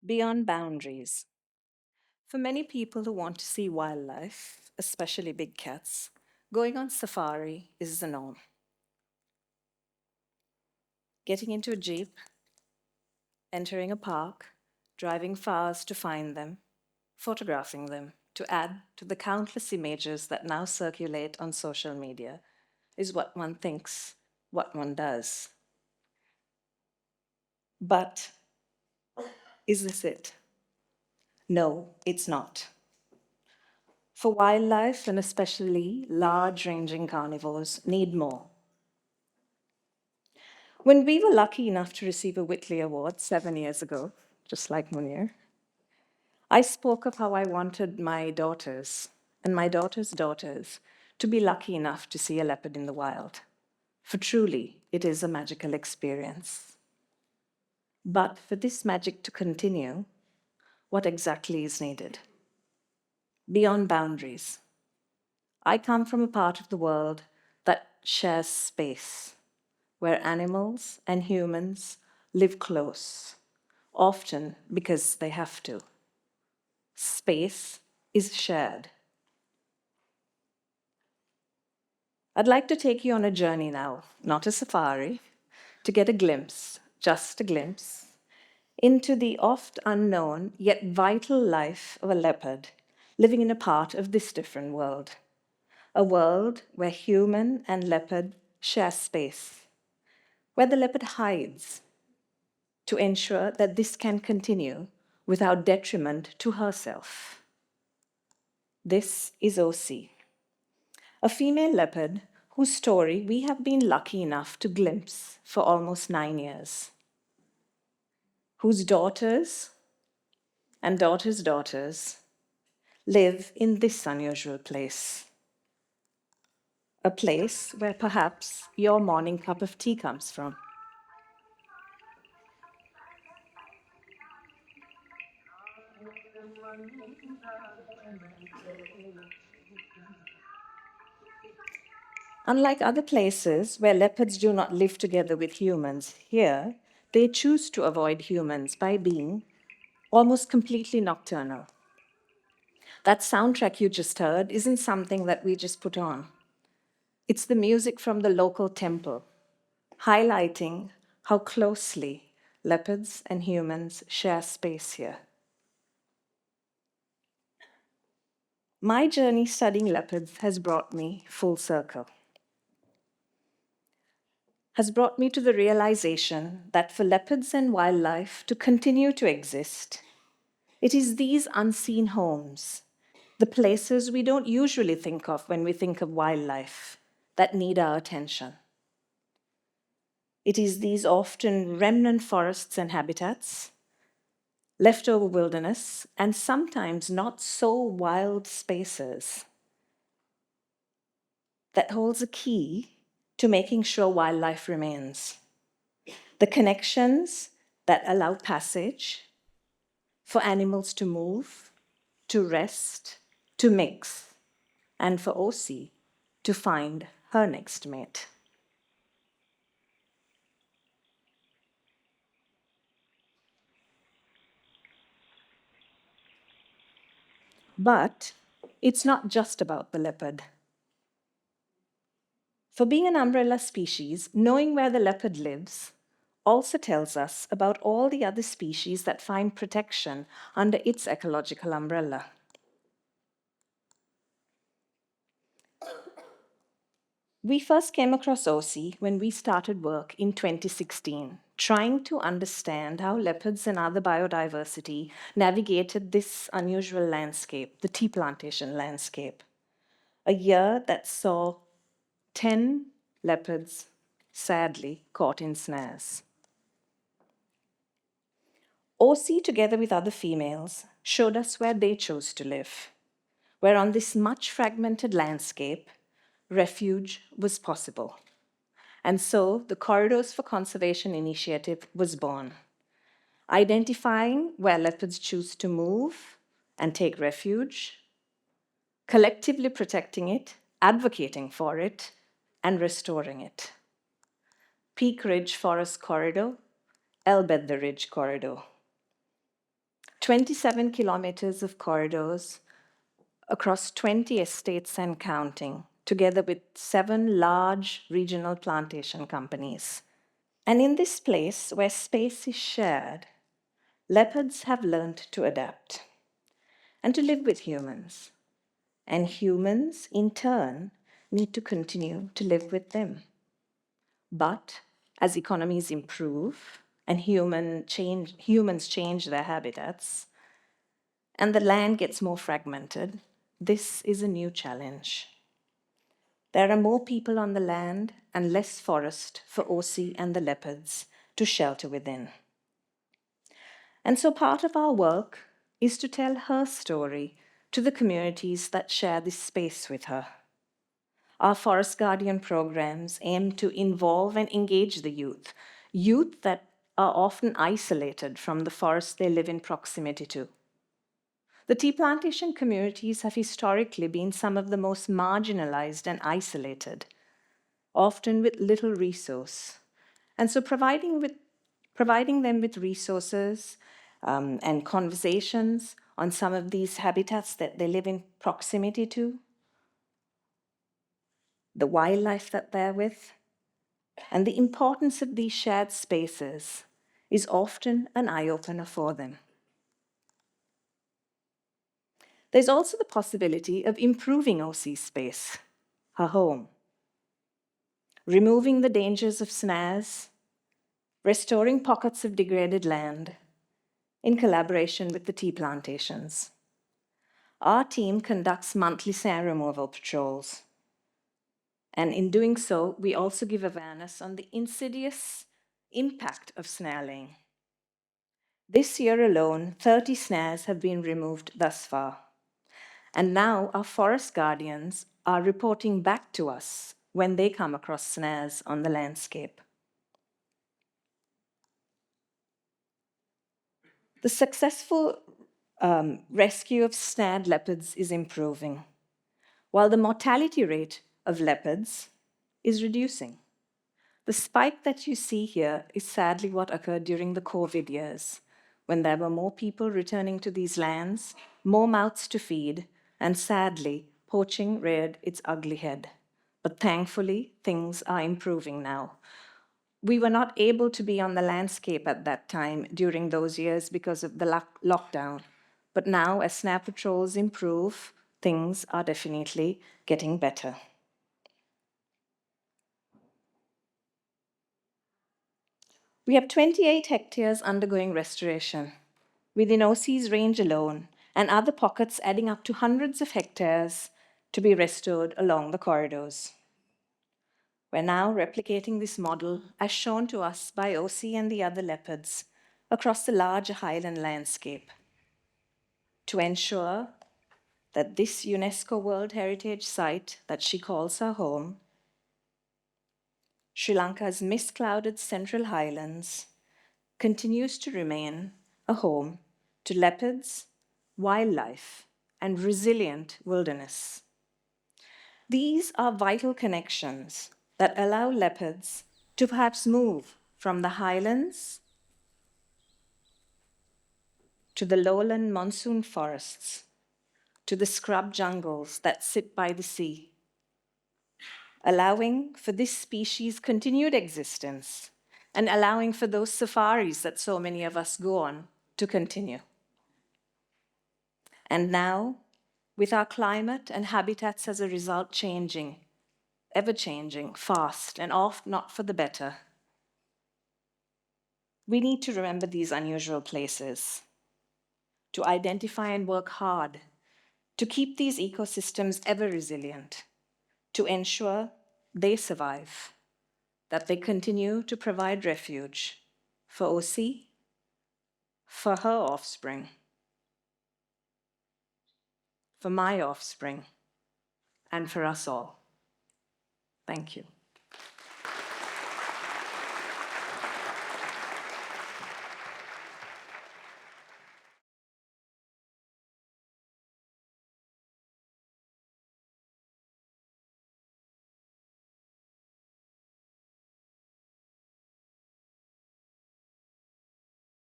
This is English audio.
Beyond boundaries. For many people who want to see wildlife, especially big cats, going on safari is the norm. Getting into a jeep, entering a park, driving fast to find them, photographing them to add to the countless images that now circulate on social media is what one thinks, what one does. But is this it? No, it's not. For wildlife, and especially large ranging carnivores, need more. When we were lucky enough to receive a Whitley Award 7 years ago, just like Munir, I spoke of how I wanted my daughters and my daughters' daughters to be lucky enough to see a leopard in the wild. For truly, it is a magical experience. But for this magic to continue, what exactly is needed? Beyond boundaries. I come from a part of the world that shares space, where animals and humans live close, often because they have to. Space is shared. I'd like to take you on a journey now, not a safari, to get a glimpse, just a glimpse, into the oft unknown yet vital life of a leopard living in a part of this different world. A world where human and leopard share space, where the leopard hides to ensure that this can continue without detriment to herself. This is OC, a female leopard whose story we have been lucky enough to glimpse for almost 9 years, whose daughters and daughters' daughters live in this unusual place, a place where perhaps your morning cup of tea comes from. Unlike other places where leopards do not live together with humans, here they choose to avoid humans by being almost completely nocturnal. That soundtrack you just heard isn't something that we just put on. It's the music from the local temple, highlighting how closely leopards and humans share space here. My journey studying leopards has brought me full circle, has brought me to the realization that for leopards and wildlife to continue to exist, it is these unseen homes, the places we don't usually think of when we think of wildlife, that need our attention. It is these often remnant forests and habitats, leftover wilderness, and sometimes not so wild spaces that holds a key to making sure wildlife remains. The connections that allow passage for animals to move, to rest, to mix, and for OC to find her next mate. But it's not just about the leopard. For being an umbrella species, knowing where the leopard lives also tells us about all the other species that find protection under its ecological umbrella. We first came across OC when we started work in 2016, trying to understand how leopards and other biodiversity navigated this unusual landscape, the tea plantation landscape. A year that saw 10 leopards sadly caught in snares. OC, together with other females, showed us where they chose to live, where on this much fragmented landscape, refuge was possible. And so the Corridors for Conservation initiative was born, identifying where leopards choose to move and take refuge, collectively protecting it, advocating for it, and restoring it. Peak Ridge Forest Corridor, Elbeth the Ridge Corridor. 27 kilometers of corridors across 20 estates and counting, together with 7 large regional plantation companies. And in this place where space is shared, leopards have learned to adapt and to live with humans. And humans, in turn, need to continue to live with them. But as economies improve and humans change their habitats, and the land gets more fragmented, this is a new challenge. There are more people on the land and less forest for Aussie and the leopards to shelter within. And so part of our work is to tell her story to the communities that share this space with her. Our Forest Guardian programs aim to involve and engage the youth that are often isolated from the forest they live in proximity to. The tea plantation communities have historically been some of the most marginalized and isolated, often with little resource. And so providing them with resources and conversations on some of these habitats that they live in proximity to, the wildlife that they're with, and the importance of these shared spaces is often an eye-opener for them. There's also the possibility of improving OC's space, her home, removing the dangers of snares, restoring pockets of degraded land in collaboration with the tea plantations. Our team conducts monthly snare removal patrols. And in doing so, we also give awareness on the insidious impact of snare laying. This year alone, 30 snares have been removed thus far. And now our forest guardians are reporting back to us when they come across snares on the landscape. The successful rescue of snared leopards is improving, while the mortality rate of leopards is reducing. The spike that you see here is sadly what occurred during the COVID years, when there were more people returning to these lands, more mouths to feed, and sadly, poaching reared its ugly head. But thankfully, things are improving now. We were not able to be on the landscape at that time during those years because of the lockdown. But now, as snare patrols improve, things are definitely getting better. We have 28 hectares undergoing restoration, within OC's range alone, and other pockets adding up to hundreds of hectares to be restored along the corridors. We're now replicating this model as shown to us by OC and the other leopards across the larger highland landscape to ensure that this UNESCO World Heritage Site that she calls her home, Sri Lanka's mist-clouded Central Highlands, continues to remain a home to leopards, wildlife, and resilient wilderness. These are vital connections that allow leopards to perhaps move from the highlands to the lowland monsoon forests, to the scrub jungles that sit by the sea, allowing for this species' continued existence and allowing for those safaris that so many of us go on to continue. And now, with our climate and habitats as a result changing, ever-changing, fast, and oft not for the better, we need to remember these unusual places, to identify and work hard to keep these ecosystems ever resilient, to ensure they survive, that they continue to provide refuge for OC, for her offspring, for my offspring, and for us all. Thank you.